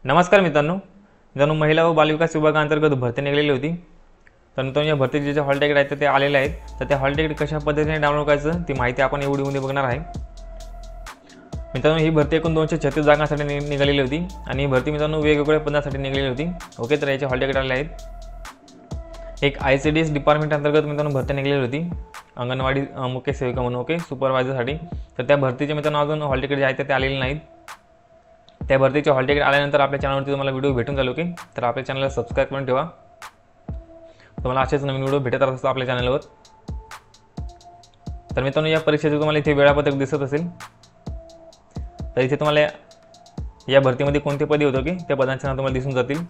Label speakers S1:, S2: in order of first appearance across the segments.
S1: नमस्कार मित्रांनो, महिला व बालविकास विभागाअंतर्गत भरती निघालेली होती। तर मित्रांनो, या भरतीचे जे हॉल तिकीट आहेत ते आलेले आहेत। तर ते हॉल तिकीट कशा पद्धतीने डाउनलोड करायचं ती माहिती आपण या व्हिडिओमध्ये बघणार आहे। मित्रांनो, ही भरती एकूण 236 जागांसाठी निघालेली होती आणि ही भरती मित्रांनो वेगवेगळ्या पदांसाठी निघालेली होती। ओके, तर याचे हॉल तिकीट आलेले आहेत। एक ICDS डिपार्टमेंट अंतर्गत मित्रांनो भरती निघालेली होती, अंगणवाडी मुख्य सेविका म्हणून, ओके, सुपरवायझरसाठी। तर त्या भरतीचे मित्रांनो अजून हॉल तिकीट जे आहेत ते आलेले नाहीत। त्या भरतीचे हॉल तिकीट आल्यानंतर आपल्या चॅनलवरती तुम्हाला व्हिडिओ भेटून जाईल। ओके, तर आपल्या चॅनलला सबस्क्राईब करून ठेवा, तुम्हाला असेच नवीन व्हिडिओ भेटत असतात आपल्या चॅनलवर। तर मित्रांनो, या परीक्षेचे तुम्हाला इथे वेळापत्रक दिसत असेल। तर इथे तुम्हाला या भरतीमध्ये कोणते पदे होते की त्या पदांचे नाव तुम्हाला दिसून जातील।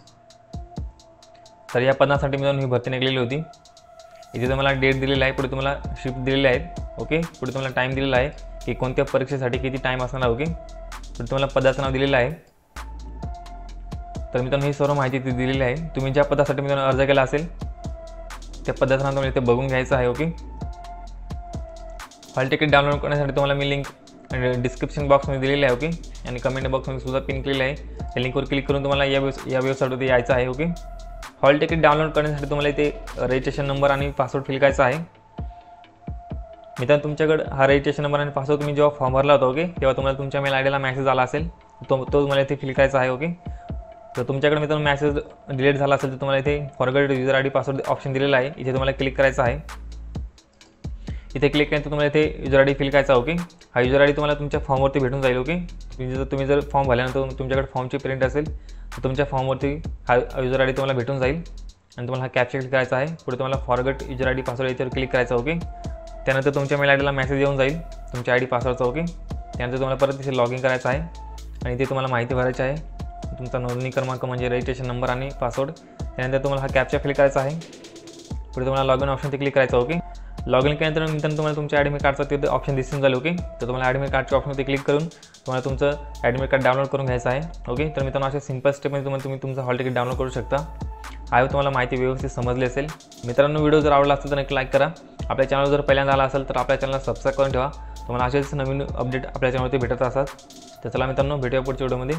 S1: तर या पदांसाठी मित्रांनो ही भरती निघालेली होती। इथे तुम्हाला डेट दिलेली आहे, पुढे तुम्हाला शिफ्ट दिलेले आहेत। ओके, पुढे तुम्हाला टाईम दिलेला आहे की कोणत्या परीक्षेसाठी किती टाईम असणार आहे। ओके, तर तुम्हाला पदाचं नाव दिलेलं आहे। तर मित्रांनो, ही सर्व माहिती ती दिलेली आहे। तुम्ही ज्या पदासाठी मित्रांनो अर्ज केला असेल त्या पदाचं नाव तुम्हाला इथे बघून घ्यायचं आहे। ओके, हॉल तिकीट डाउनलोड करण्यासाठी तुम्हाला मी लिंक डिस्क्रिप्शन बॉक्समध्ये दिलेली आहे। ओके, आणि कमेंट बॉक्समध्ये सुद्धा पिन केलेलं आहे। त्या लिंकवर क्लिक करून तुम्हाला या वेबसाईटवरती यायचं आहे। ओके, हॉल तिकीट डाउनलोड करण्यासाठी तुम्हाला इथे रजिस्ट्रेशन नंबर आणि पासवर्ड फिल करायचा आहे। मित्रांनो, तुमच्याकडे हा रजिस्ट्रेशन नंबर आणि पासवर्ड तुम्ही जेव्हा फॉर्म भरला होता, ओके, तेव्हा तुम्हाला तुमच्या मेल आयडीला मेसेज आला असेल, तो तुम्हाला इथे फिल करायचा आहे। ओके, तर तुमच्याकडे मित्रांनो मेसेज डिलीट झाला असेल तर तुम्हाला इथे forget user ID password option दिलेला आहे, इथे तुम्हाला क्लिक करायचं आहे। इथे क्लिक केल्यानंतर तुम्हाला इथे युजर ID फिल करायचा। ओके, हा युजर ID तुम्हाला तुमच्या फॉर्मवरती भेटून जाईल। ओके, तुम्ही जर फॉर्म भरल्यानंतर तुमच्याकडे फॉर्मची प्रिंट असेल तर तुमच्या फॉर्मवरती हा युजर ID तुम्हाला भेटून जाईल आणि तुम्हाला हा कॅप्चा क्लिक करायचा आहे। पुढे तुम्हाला फॉरगेट युजर ID पासवर्ड याच्यावर क्लिक करायचं। ओके, त्यानंतर तुमच्या मेल आयडीला मेसेज येऊन जाईल तुमच्या ID पासवर्डचा। ओके, त्यानंतर तुम्हाला परत इथे लॉग इन करायचं आहे आणि इथे तुम्हाला माहिती भरायची आहे, तुमचा नोंदणी क्रमांक म्हणजे रजिस्ट्रेशन नंबर आणि पासवर्ड। त्यानंतर तुम्हाला हा कॅप्चा फिल करायचा आहे। पुढे तुम्हाला लॉग इन ऑप्शनवरती क्लिक करायचं। ओके, लॉग इन केल्यानंतर तुम्हाला तुमच्या ॲडमिट कार्डचा तिथे ऑप्शन दिसून जाईल। ओके, तर तुम्हाला ॲडमिट कार्डच्या ऑप्शनवरती क्लिक करून तुम्हाला तुमचं ॲडमिट कार्ड डाउनलोड करून घ्यायचं आहे। ओके, तर मित्रांनो, अशा सिंपल स्टेपमध्ये तुम्ही तुमचं हॉल तिकीट डाउनलोड करू शकता। आहे तुम्हाला माहिती व्यवस्थित समजली असेल। मित्रांनो, व्हिडिओ जर आवडला असेल तर एक लाईक करा। आपल्या चॅनल जर पहिल्यांदा आला असेल तर आपल्या चॅनलला सबस्क्राईब करून ठेवा, तुम्हाला असेच नवीन अपडेट आपल्या चॅनलवरती भेटत असतात। तर चला मित्रांनो, भेटूया पुढच्या व्हिडिओमध्ये।